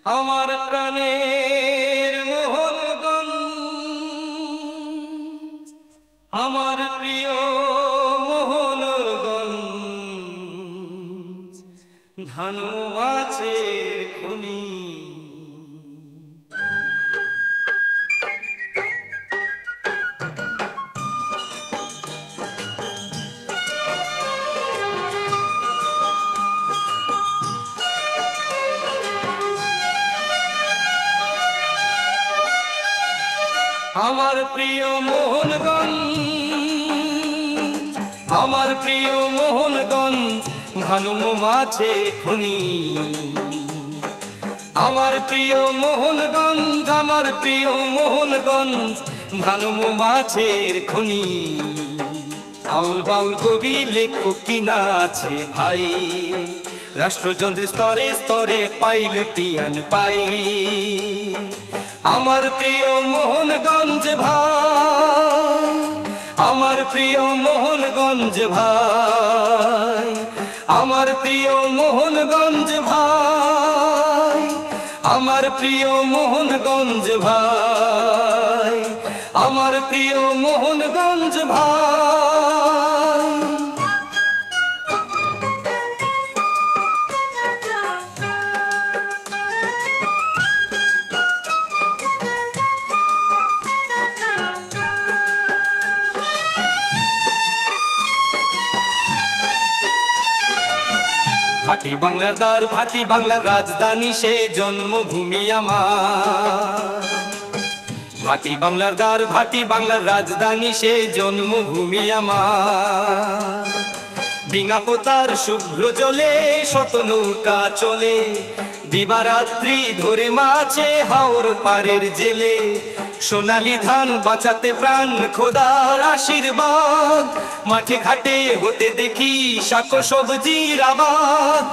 আমার প্রাণের মোহনগঞ্জ, আমার প্রিয় মোহনগঞ্জ, ধানু মাছের খনি। আমার প্রিয় মোহনগঞ্জ, আমার প্রিয় মোহনগঞ্জ, ধানু মাছের খনি। আমার প্রিয় মোহনগঞ্জ, আমার প্রিয় মোহনগঞ্জ, ধানু মাছের খনি। আউল বাউল কবি লেখক কিনা আছে ভাই, রাষ্ট্রযন্ত্রের স্তরে স্তরে পাইল পিয়ান পাই। আমার প্রিয় মোহনগঞ্জ ভাই, আমার প্রিয় মোহনগঞ্জ ভাই, আমার প্রিয় মোহনগঞ্জ ভাই, আমার প্রিয় মোহনগঞ্জ ভাই, আমার প্রিয় মোহনগঞ্জ ভাই। ভাটি বাংলার দ্বার, ভাটি বাংলার রাজধানী, সে জন্মভূমি আমার। ভাটি বাংলার দ্বার, ভাটি বাংলার রাজধানী, সে জন্মভূমি আমার। ডিঙা পোতার শুভ্র জলে শত নৌকা চলে, দিবারাত্রি ধরে মাছে হাওর পারের জেলে। সোনালি ধান বাঁচাতে প্রাণ খোদার আশীর্বাদ, মাঠে ঘাটে হতে দেখি শাক সবজির আবাদ।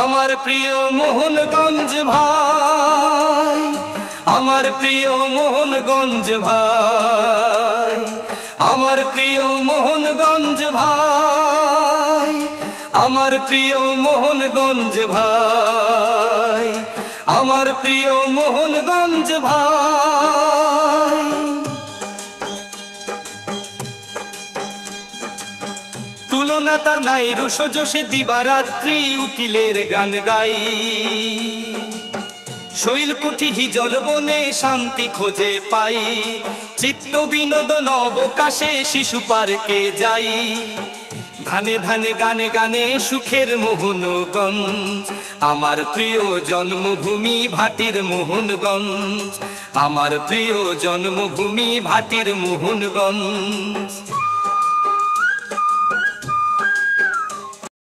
আমার প্রিয় মোহনগঞ্জ ভাই, আমার প্রিয় মোহনগঞ্জ ভাই, আমার প্রিয় মোহনগঞ্জ ভাই, আমার প্রিয় মোহনগঞ্জ ভাই, আমার প্রিয় মোহনগঞ্জ ভাই। তুলনা তার নাই, রুষজোষে দিবারাত্রি উকিলের গান গাই। শৈল কুঠি হিজল বনে শান্তি খোঁজে পাই, চিত্ত বিনোদন অবকাশে শিশু পার্কে যাই। ধানে ধানে গানে গানে সুখের মোহনগঞ্জ, আমার প্রিয় জন্মভূমি ভাটির মোহনগঞ্জ, আমার প্রিয় জন্মভূমি ভাটির মোহনগঞ্জ।